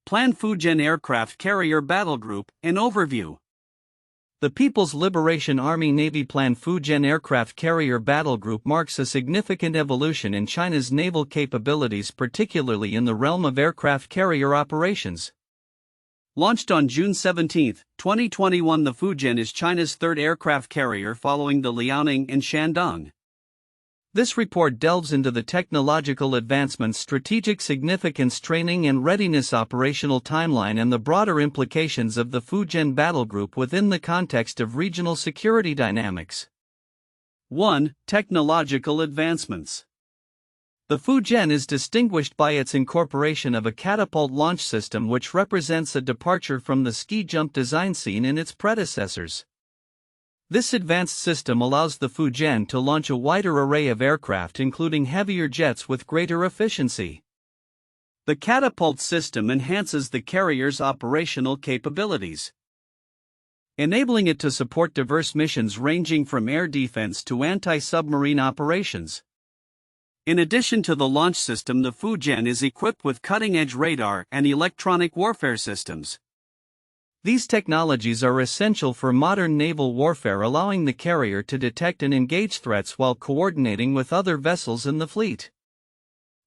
PLAN Fujian Aircraft Carrier Battle Group, an overview. The People's Liberation Army Navy PLAN Fujian Aircraft Carrier Battle Group marks a significant evolution in China's naval capabilities, particularly in the realm of aircraft carrier operations. Launched on June 17, 2021, the Fujian is China's third aircraft carrier following the Liaoning and Shandong. This report delves into the technological advancements, strategic significance, training and readiness, operational timeline, and the broader implications of the Fujian Battle Group within the context of regional security dynamics. 1. Technological advancements. The Fujian is distinguished by its incorporation of a catapult launch system, which represents a departure from the ski jump design seen in its predecessors. This advanced system allows the Fujian to launch a wider array of aircraft, including heavier jets, with greater efficiency. The catapult system enhances the carrier's operational capabilities, enabling it to support diverse missions ranging from air defense to anti-submarine operations. In addition to the launch system, the Fujian is equipped with cutting-edge radar and electronic warfare systems. These technologies are essential for modern naval warfare, allowing the carrier to detect and engage threats while coordinating with other vessels in the fleet.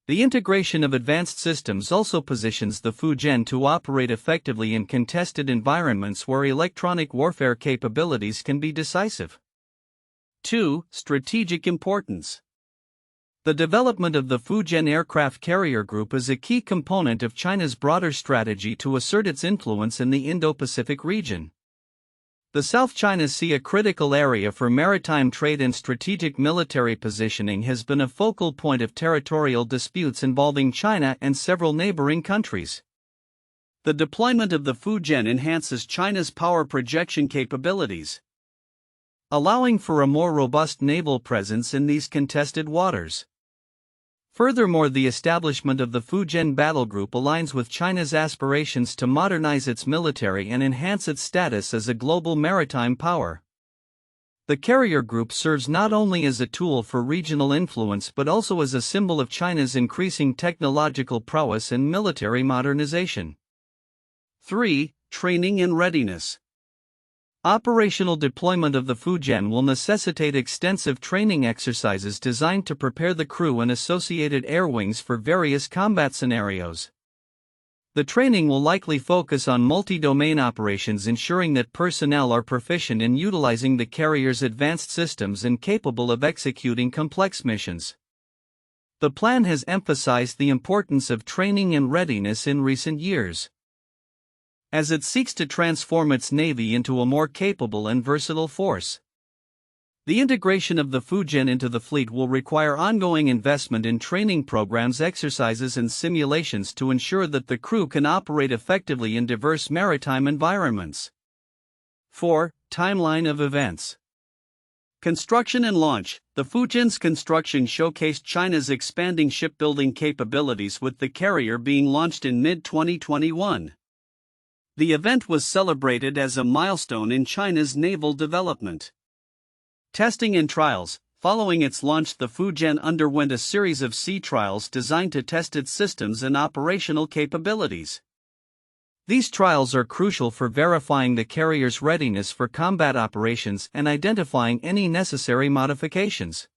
The integration of advanced systems also positions the Fujian to operate effectively in contested environments where electronic warfare capabilities can be decisive. 2. Strategic importance. The development of the Fujian Aircraft Carrier Group is a key component of China's broader strategy to assert its influence in the Indo-Pacific region. The South China Sea, a critical area for maritime trade and strategic military positioning, has been a focal point of territorial disputes involving China and several neighboring countries. The deployment of the Fujian enhances China's power projection capabilities, allowing for a more robust naval presence in these contested waters. Furthermore, the establishment of the Fujian Battle Group aligns with China's aspirations to modernize its military and enhance its status as a global maritime power. The carrier group serves not only as a tool for regional influence but also as a symbol of China's increasing technological prowess and military modernization. 3. Training and readiness. Operational deployment of the Fujian will necessitate extensive training exercises designed to prepare the crew and associated air wings for various combat scenarios. The training will likely focus on multi-domain operations, ensuring that personnel are proficient in utilizing the carrier's advanced systems and capable of executing complex missions. The plan has emphasized the importance of training and readiness in recent years, as it seeks to transform its navy into a more capable and versatile force. The integration of the Fujian into the fleet will require ongoing investment in training programs, exercises, and simulations to ensure that the crew can operate effectively in diverse maritime environments. 4. Timeline of events. Construction and launch. The Fujian's construction showcased China's expanding shipbuilding capabilities, with the carrier being launched in mid-2021. The event was celebrated as a milestone in China's naval development. Testing and trials. Following its launch, the Fujian underwent a series of sea trials designed to test its systems and operational capabilities. These trials are crucial for verifying the carrier's readiness for combat operations and identifying any necessary modifications.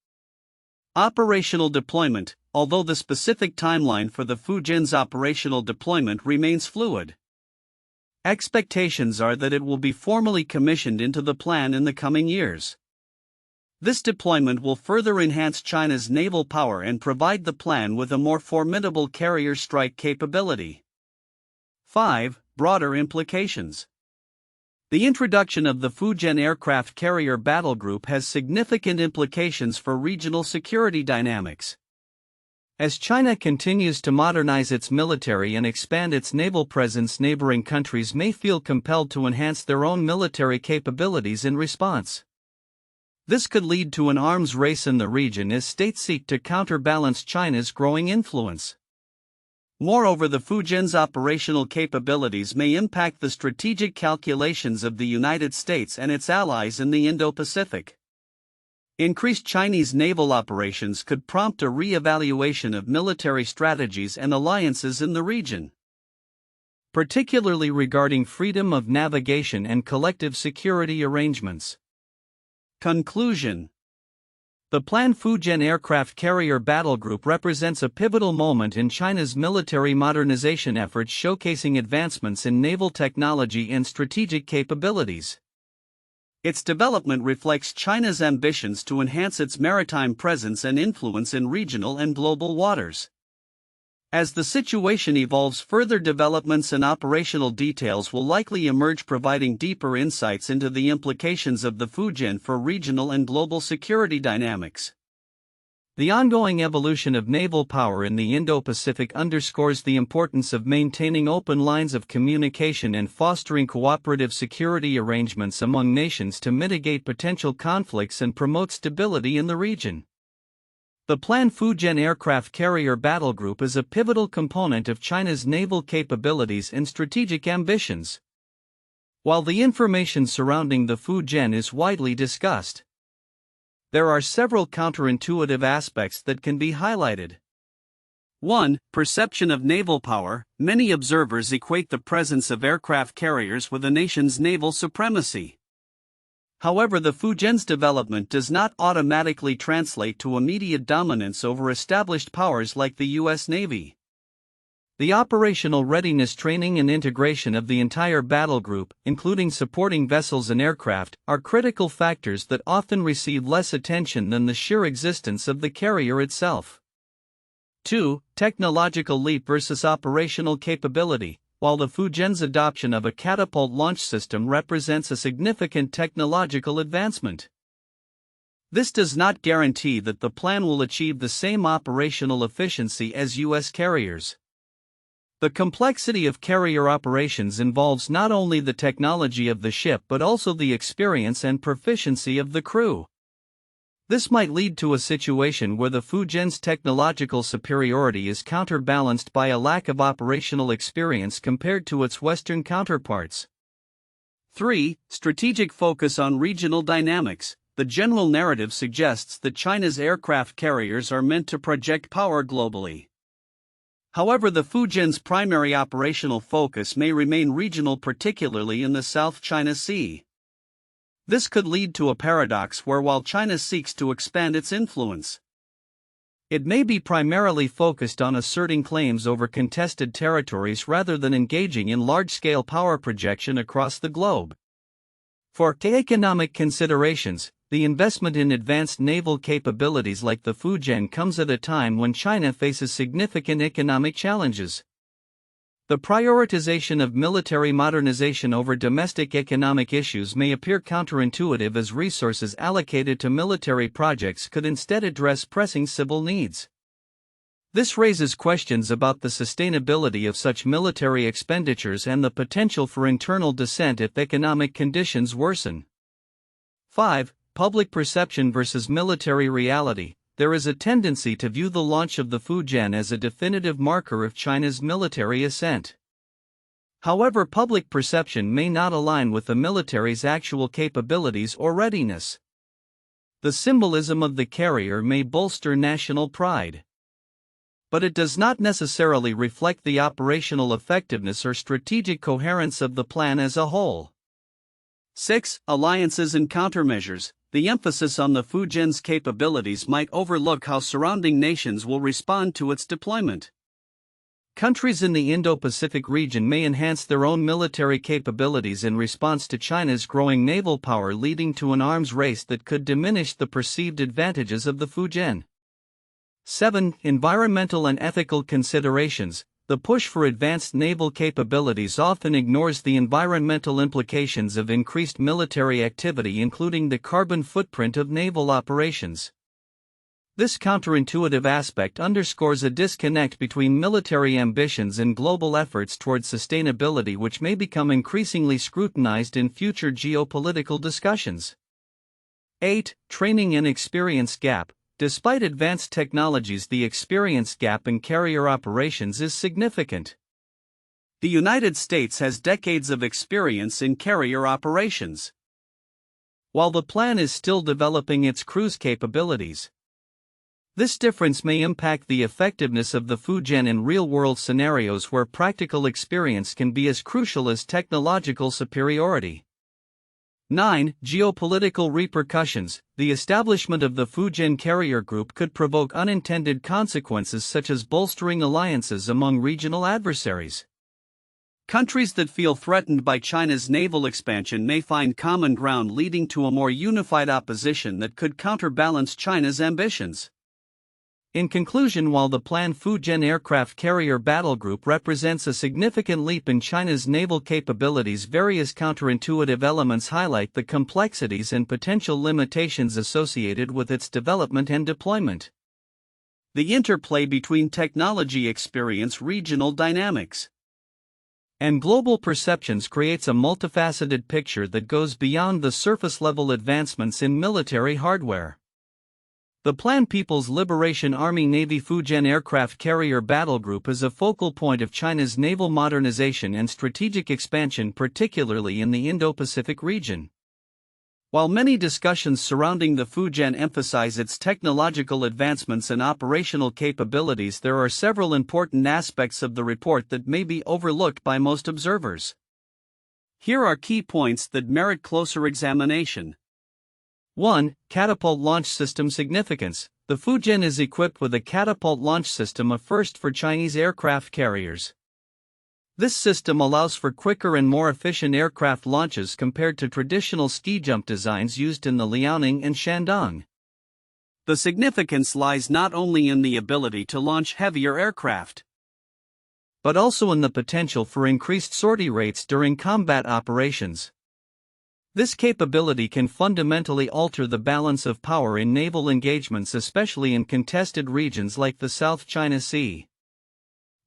Operational deployment. Although the specific timeline for the Fujian's operational deployment remains fluid, expectations are that it will be formally commissioned into the plan in the coming years. This deployment will further enhance China's naval power and provide the plan with a more formidable carrier strike capability. 5. Broader implications. The introduction of the Fujian Aircraft Carrier Battle Group has significant implications for regional security dynamics. As China continues to modernize its military and expand its naval presence, neighboring countries may feel compelled to enhance their own military capabilities in response. This could lead to an arms race in the region as states seek to counterbalance China's growing influence. Moreover, the Fujian's operational capabilities may impact the strategic calculations of the United States and its allies in the Indo-Pacific. Increased Chinese naval operations could prompt a re-evaluation of military strategies and alliances in the region. particularly regarding freedom of navigation and collective security arrangements. Conclusion. The PLAN Fujian aircraft carrier battle group represents a pivotal moment in China's military modernization efforts, showcasing advancements in naval technology and strategic capabilities. Its development reflects China's ambitions to enhance its maritime presence and influence in regional and global waters. As the situation evolves, further developments and operational details will likely emerge, providing deeper insights into the implications of the Fujian for regional and global security dynamics. The ongoing evolution of naval power in the Indo-Pacific underscores the importance of maintaining open lines of communication and fostering cooperative security arrangements among nations to mitigate potential conflicts and promote stability in the region. The PLAN Fujian aircraft carrier battle group is a pivotal component of China's naval capabilities and strategic ambitions. While the information surrounding the Fujian is widely discussed, there are several counterintuitive aspects that can be highlighted. 1. Perception of naval power. Many observers equate the presence of aircraft carriers with a nation's naval supremacy. However, the Fujian's development does not automatically translate to immediate dominance over established powers like the U.S. Navy. The operational readiness, training, and integration of the entire battle group, including supporting vessels and aircraft, are critical factors that often receive less attention than the sheer existence of the carrier itself. 2. Technological leap versus operational capability. While the Fujian's adoption of a catapult launch system represents a significant technological advancement, this does not guarantee that the plan will achieve the same operational efficiency as U.S. carriers. The complexity of carrier operations involves not only the technology of the ship but also the experience and proficiency of the crew. This might lead to a situation where the Fujian's technological superiority is counterbalanced by a lack of operational experience compared to its Western counterparts. 3. Strategic focus on regional dynamics. The general narrative suggests that China's aircraft carriers are meant to project power globally. However, the Fujian's primary operational focus may remain regional, particularly in the South China Sea. This could lead to a paradox where, while China seeks to expand its influence, it may be primarily focused on asserting claims over contested territories rather than engaging in large-scale power projection across the globe. For economic considerations, the investment in advanced naval capabilities like the Fujian comes at a time when China faces significant economic challenges. The prioritization of military modernization over domestic economic issues may appear counterintuitive, as resources allocated to military projects could instead address pressing civil needs. This raises questions about the sustainability of such military expenditures and the potential for internal dissent if economic conditions worsen. 5. Public perception versus military reality. There is a tendency to view the launch of the Fujian as a definitive marker of China's military ascent. However, public perception may not align with the military's actual capabilities or readiness. The symbolism of the carrier may bolster national pride, but it does not necessarily reflect the operational effectiveness or strategic coherence of the plan as a whole. 6. Alliances and countermeasures. The emphasis on the Fujian's capabilities might overlook how surrounding nations will respond to its deployment. Countries in the Indo-Pacific region may enhance their own military capabilities in response to China's growing naval power, leading to an arms race that could diminish the perceived advantages of the Fujian. 7. Environmental and ethical considerations. The push for advanced naval capabilities often ignores the environmental implications of increased military activity, including the carbon footprint of naval operations. This counterintuitive aspect underscores a disconnect between military ambitions and global efforts towards sustainability, which may become increasingly scrutinized in future geopolitical discussions. 8. Training and experience gap. Despite advanced technologies, the experience gap in carrier operations is significant. The United States has decades of experience in carrier operations, while the plan is still developing its cruise capabilities. This difference may impact the effectiveness of the Fujian in real-world scenarios where practical experience can be as crucial as technological superiority. 9. Geopolitical repercussions. The establishment of the Fujian carrier group could provoke unintended consequences such as bolstering alliances among regional adversaries. Countries that feel threatened by China's naval expansion may find common ground, leading to a more unified opposition that could counterbalance China's ambitions. In conclusion, while the PLAN Fujian aircraft carrier battle group represents a significant leap in China's naval capabilities, various counterintuitive elements highlight the complexities and potential limitations associated with its development and deployment. The interplay between technology, experience, regional dynamics, and global perceptions creates a multifaceted picture that goes beyond the surface-level advancements in military hardware. The PLAN People's Liberation Army Navy Fujian Aircraft Carrier Battle Group is a focal point of China's naval modernization and strategic expansion, particularly in the Indo-Pacific region. While many discussions surrounding the Fujian emphasize its technological advancements and operational capabilities, there are several important aspects of the report that may be overlooked by most observers. Here are key points that merit closer examination. 1. Catapult launch system significance. The Fujian is equipped with a catapult launch system, a first for Chinese aircraft carriers. This system allows for quicker and more efficient aircraft launches compared to traditional ski jump designs used in the Liaoning and Shandong. The significance lies not only in the ability to launch heavier aircraft, but also in the potential for increased sortie rates during combat operations. This capability can fundamentally alter the balance of power in naval engagements, especially in contested regions like the South China Sea.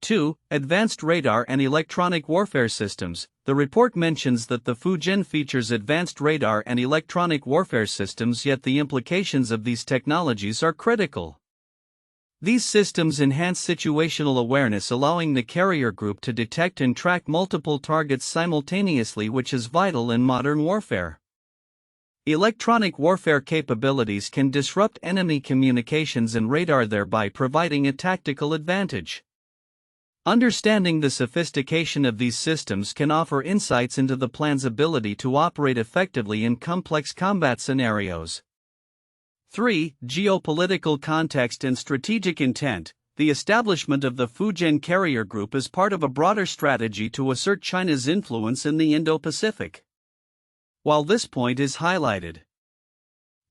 2. Advanced radar and electronic warfare systems. The report mentions that the Fujian features advanced radar and electronic warfare systems, yet the implications of these technologies are critical. These systems enhance situational awareness, allowing the carrier group to detect and track multiple targets simultaneously, which is vital in modern warfare. Electronic warfare capabilities can disrupt enemy communications and radar, thereby providing a tactical advantage. Understanding the sophistication of these systems can offer insights into the plan's ability to operate effectively in complex combat scenarios. 3. Geopolitical context and strategic intent. The establishment of the Fujian carrier group is part of a broader strategy to assert China's influence in the Indo-Pacific. While this point is highlighted,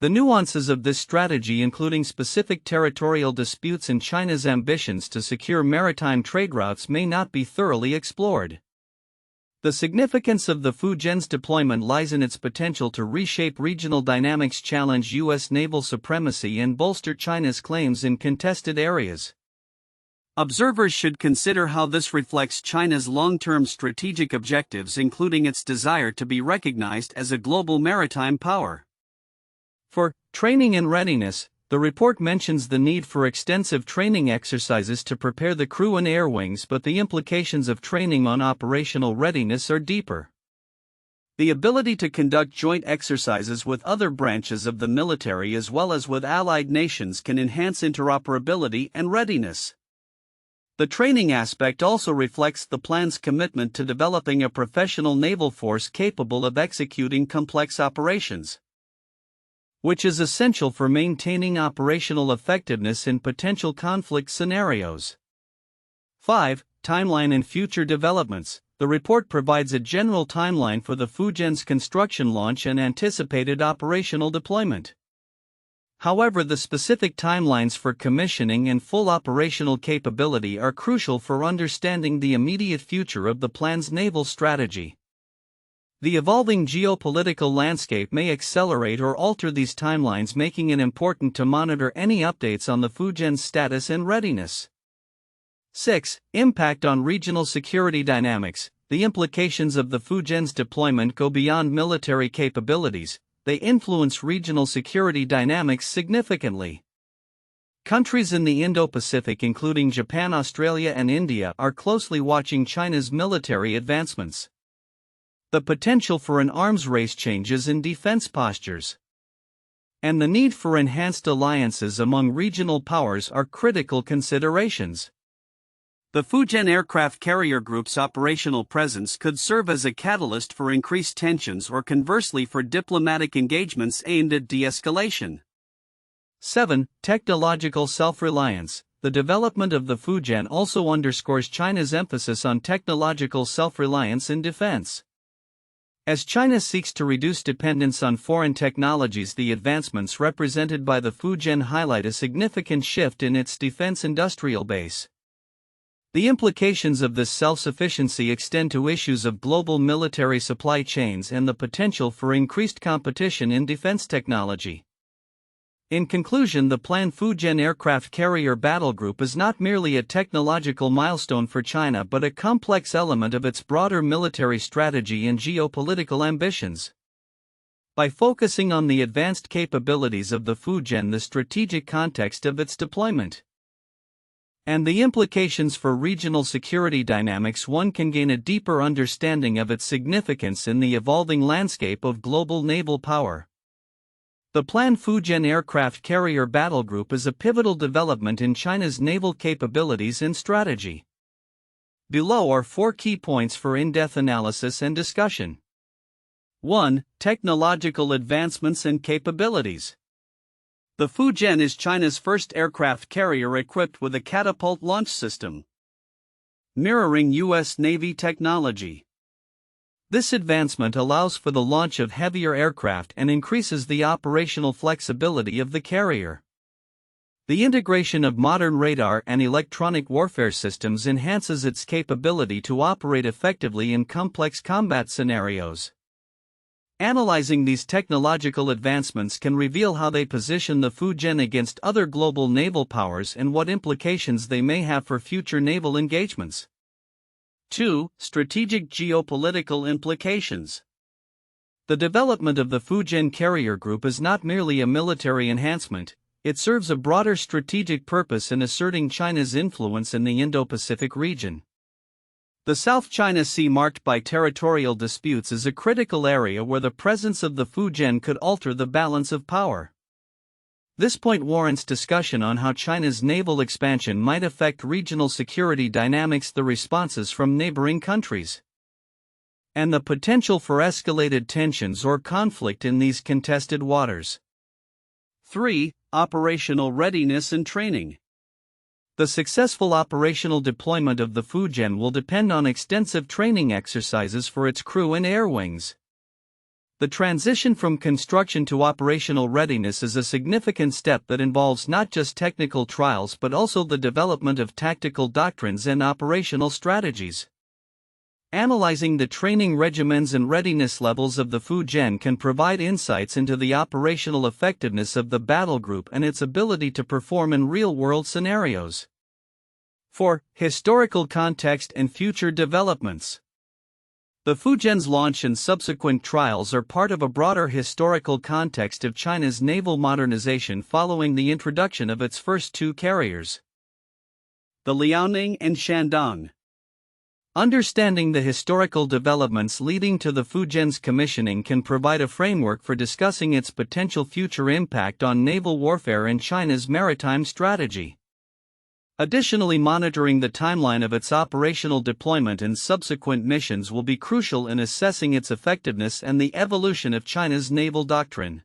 the nuances of this strategy, including specific territorial disputes and China's ambitions to secure maritime trade routes, may not be thoroughly explored. The significance of the Fujian's deployment lies in its potential to reshape regional dynamics, challenge U.S. naval supremacy, and bolster China's claims in contested areas. Observers should consider how this reflects China's long-term strategic objectives, including its desire to be recognized as a global maritime power. For training and readiness, the report mentions the need for extensive training exercises to prepare the crew and air wings, but the implications of training on operational readiness are deeper. The ability to conduct joint exercises with other branches of the military as well as with allied nations can enhance interoperability and readiness. The training aspect also reflects the plan's commitment to developing a professional naval force capable of executing complex operations, which is essential for maintaining operational effectiveness in potential conflict scenarios. 5. Timeline and future developments. The report provides a general timeline for the Fujian's construction, launch, and anticipated operational deployment. However, the specific timelines for commissioning and full operational capability are crucial for understanding the immediate future of the plan's naval strategy. The evolving geopolitical landscape may accelerate or alter these timelines, making it important to monitor any updates on the Fujian's status and readiness. 6. Impact on regional security dynamics. The implications of the Fujian's deployment go beyond military capabilities, they influence regional security dynamics significantly. Countries in the Indo-Pacific, including Japan, Australia, and India, are closely watching China's military advancements. The potential for an arms race changes in defense postures, and the need for enhanced alliances among regional powers are critical considerations. The Fujian Aircraft Carrier Group's operational presence could serve as a catalyst for increased tensions or conversely for diplomatic engagements aimed at de-escalation. 7. Technological self-reliance. The development of the Fujian also underscores China's emphasis on technological self-reliance in defense. As China seeks to reduce dependence on foreign technologies, the advancements represented by the Fujian highlight a significant shift in its defense industrial base. The implications of this self-sufficiency extend to issues of global military supply chains and the potential for increased competition in defense technology. In conclusion, the PLAN Fujian aircraft carrier battle group is not merely a technological milestone for China but a complex element of its broader military strategy and geopolitical ambitions. By focusing on the advanced capabilities of the Fujian, the strategic context of its deployment, and the implications for regional security dynamics, one can gain a deeper understanding of its significance in the evolving landscape of global naval power. The PLAN Fujian aircraft carrier battle group is a pivotal development in China's naval capabilities and strategy. Below are 4 key points for in-depth analysis and discussion. 1. Technological advancements and capabilities. The Fujian is China's first aircraft carrier equipped with a catapult launch system, mirroring U.S. Navy technology. This advancement allows for the launch of heavier aircraft and increases the operational flexibility of the carrier. The integration of modern radar and electronic warfare systems enhances its capability to operate effectively in complex combat scenarios. Analyzing these technological advancements can reveal how they position the Fujian against other global naval powers and what implications they may have for future naval engagements. 2. Strategic geopolitical implications. The development of the Fujian carrier group is not merely a military enhancement, it serves a broader strategic purpose in asserting China's influence in the Indo-Pacific region. The South China Sea, marked by territorial disputes, is a critical area where the presence of the Fujian could alter the balance of power. This point warrants discussion on how China's naval expansion might affect regional security dynamics, the responses from neighboring countries, and the potential for escalated tensions or conflict in these contested waters. 3. Operational readiness and training. The successful operational deployment of the Fujian will depend on extensive training exercises for its crew and air wings. The transition from construction to operational readiness is a significant step that involves not just technical trials but also the development of tactical doctrines and operational strategies. Analyzing the training regimens and readiness levels of the Fujian can provide insights into the operational effectiveness of the battle group and its ability to perform in real-world scenarios. 4. Historical context and future developments. The Fujian's launch and subsequent trials are part of a broader historical context of China's naval modernization following the introduction of its first 2 carriers, the Liaoning and Shandong. Understanding the historical developments leading to the Fujian's commissioning can provide a framework for discussing its potential future impact on naval warfare and China's maritime strategy. Additionally, monitoring the timeline of its operational deployment and subsequent missions will be crucial in assessing its effectiveness and the evolution of China's naval doctrine.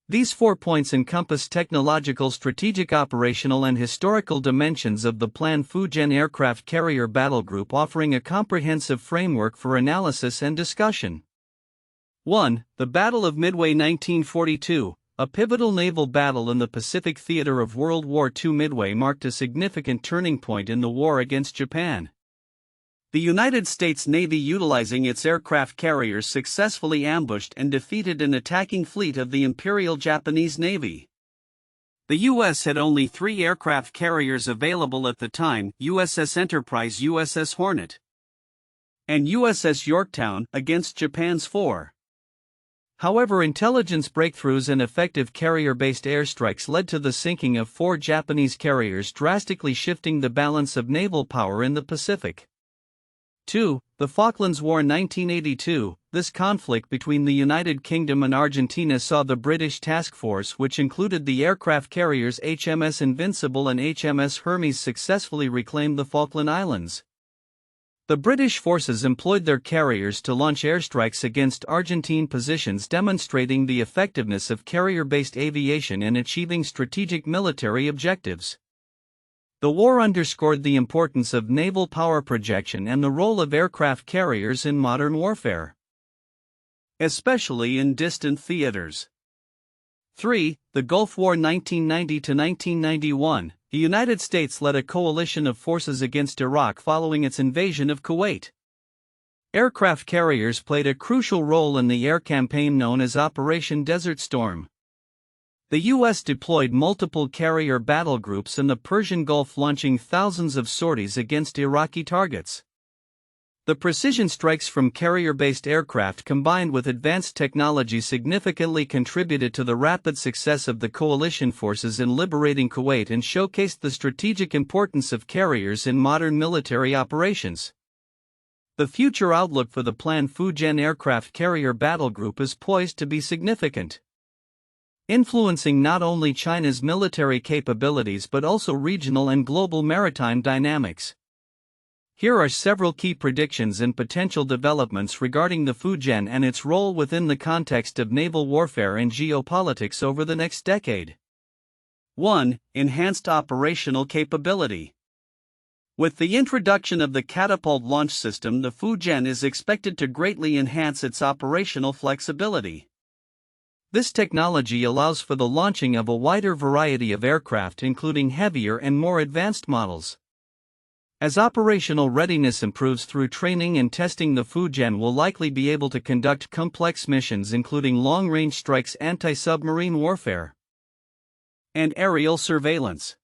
These 4 points encompass technological, strategic, operational, and historical dimensions of the PLAN Fujian aircraft carrier battle group, offering a comprehensive framework for analysis and discussion. 1. The Battle of Midway 1942. A pivotal naval battle in the Pacific theater of World War II. Midway marked a significant turning point in the war against Japan. The United States Navy, utilizing its aircraft carriers, successfully ambushed and defeated an attacking fleet of the Imperial Japanese Navy. The U.S. had only 3 aircraft carriers available at the time: USS Enterprise, USS Hornet, and USS Yorktown, against Japan's 4. However, intelligence breakthroughs and effective carrier-based airstrikes led to the sinking of 4 Japanese carriers, drastically shifting the balance of naval power in the Pacific. 2. The Falklands War 1982. This conflict between the United Kingdom and Argentina saw the British task force, which included the aircraft carriers HMS Invincible and HMS Hermes, successfully reclaim the Falkland Islands. The British forces employed their carriers to launch airstrikes against Argentine positions, demonstrating the effectiveness of carrier-based aviation in achieving strategic military objectives. The war underscored the importance of naval power projection and the role of aircraft carriers in modern warfare, especially in distant theaters. 3. The Gulf War 1990–1991. The United States led a coalition of forces against Iraq following its invasion of Kuwait. Aircraft carriers played a crucial role in the air campaign known as Operation Desert Storm. The U.S. deployed multiple carrier battle groups in the Persian Gulf, launching thousands of sorties against Iraqi targets. The precision strikes from carrier-based aircraft combined with advanced technology significantly contributed to the rapid success of the coalition forces in liberating Kuwait and showcased the strategic importance of carriers in modern military operations. The future outlook for the PLAN Fujian aircraft carrier battle group is poised to be significant, influencing not only China's military capabilities but also regional and global maritime dynamics. Here are several key predictions and potential developments regarding the Fujian and its role within the context of naval warfare and geopolitics over the next decade. 1. Enhanced operational capability. With the introduction of the catapult launch system, the Fujian is expected to greatly enhance its operational flexibility. This technology allows for the launching of a wider variety of aircraft, including heavier and more advanced models. As operational readiness improves through training and testing, the Fujian will likely be able to conduct complex missions including long-range strikes, anti-submarine warfare, and aerial surveillance.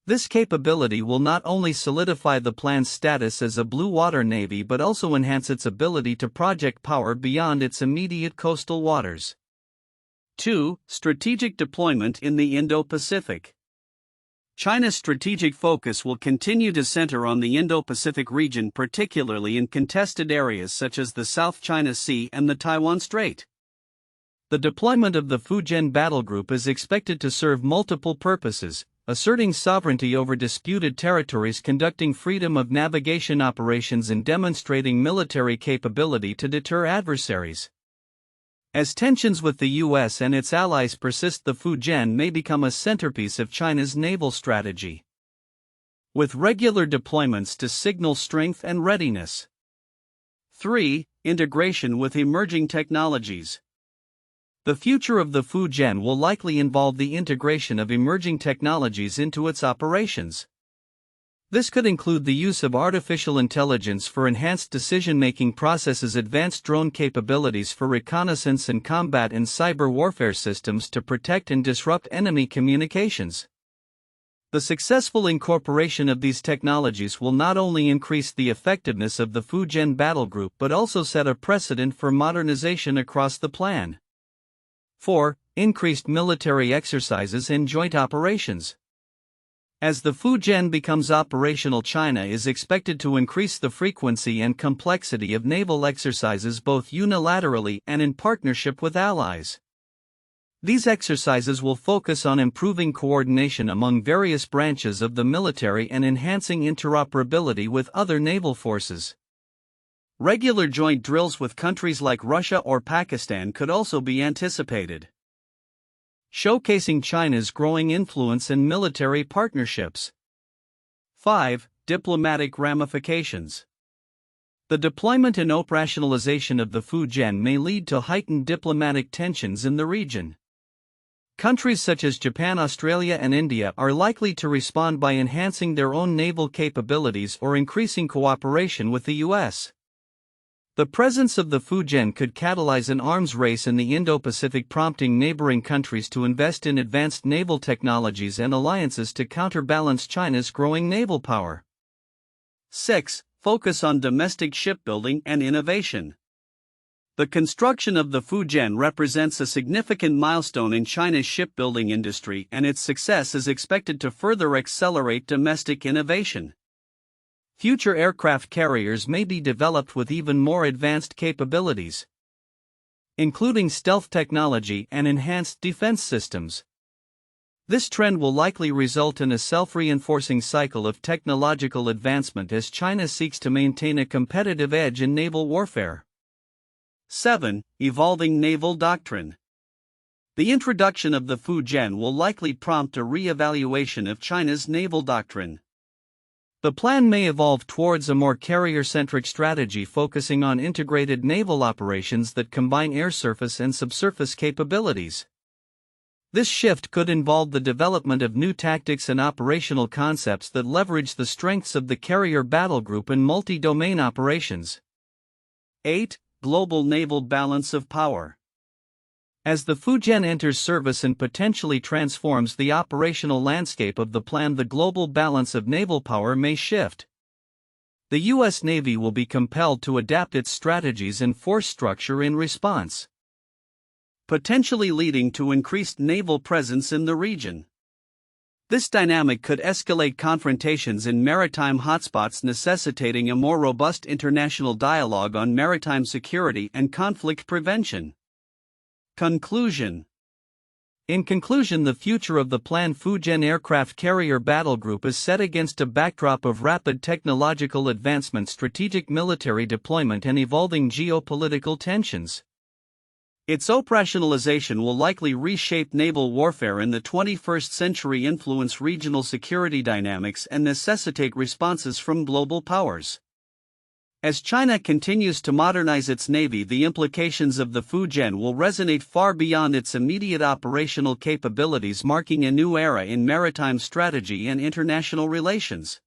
This capability will not only solidify the plan's status as a blue water navy but also enhance its ability to project power beyond its immediate coastal waters. 2. Strategic deployment in the Indo-Pacific. China's strategic focus will continue to center on the Indo-Pacific region, particularly in contested areas such as the South China Sea and the Taiwan Strait. The deployment of the Fujian battle group is expected to serve multiple purposes: asserting sovereignty over disputed territories, conducting freedom of navigation operations, and demonstrating military capability to deter adversaries. As tensions with the U.S. and its allies persist, the Fujian may become a centerpiece of China's naval strategy, with regular deployments to signal strength and readiness. 3. Integration with emerging technologies. The future of the Fujian will likely involve the integration of emerging technologies into its operations. This could include the use of artificial intelligence for enhanced decision-making processes, advanced drone capabilities for reconnaissance and combat, and cyber warfare systems to protect and disrupt enemy communications. The successful incorporation of these technologies will not only increase the effectiveness of the Fujian battle group but also set a precedent for modernization across the plan. 4. Increased military exercises and joint operations. As the Fujian becomes operational, China is expected to increase the frequency and complexity of naval exercises both unilaterally and in partnership with allies. These exercises will focus on improving coordination among various branches of the military and enhancing interoperability with other naval forces. Regular joint drills with countries like Russia or Pakistan could also be anticipated, showcasing China's growing influence in military partnerships. 5. Diplomatic ramifications. The deployment and operationalization of the Fujian may lead to heightened diplomatic tensions in the region. Countries such as Japan, Australia, and India are likely to respond by enhancing their own naval capabilities or increasing cooperation with the U.S. The presence of the Fujian could catalyze an arms race in the Indo-Pacific, prompting neighboring countries to invest in advanced naval technologies and alliances to counterbalance China's growing naval power. 6. Focus on domestic shipbuilding and innovation. The construction of the Fujian represents a significant milestone in China's shipbuilding industry, and its success is expected to further accelerate domestic innovation. Future aircraft carriers may be developed with even more advanced capabilities, including stealth technology and enhanced defense systems. This trend will likely result in a self-reinforcing cycle of technological advancement as China seeks to maintain a competitive edge in naval warfare. 7. Evolving naval doctrine. The introduction of the Fujian will likely prompt a re-evaluation of China's naval doctrine. The plan may evolve towards a more carrier-centric strategy focusing on integrated naval operations that combine air-surface and subsurface capabilities. This shift could involve the development of new tactics and operational concepts that leverage the strengths of the carrier battle group in multi-domain operations. 8. Global naval balance of power. As the Fujian enters service and potentially transforms the operational landscape of the plan, the global balance of naval power may shift. The U.S. Navy will be compelled to adapt its strategies and force structure in response, potentially leading to increased naval presence in the region. This dynamic could escalate confrontations in maritime hotspots, necessitating a more robust international dialogue on maritime security and conflict prevention. Conclusion. In conclusion, the future of the PLAN Fujian aircraft carrier battle group is set against a backdrop of rapid technological advancement, strategic military deployment, and evolving geopolitical tensions. Its operationalization will likely reshape naval warfare in the 21st century, influence regional security dynamics, and necessitate responses from global powers. As China continues to modernize its navy, the implications of the Fujian will resonate far beyond its immediate operational capabilities, marking a new era in maritime strategy and international relations.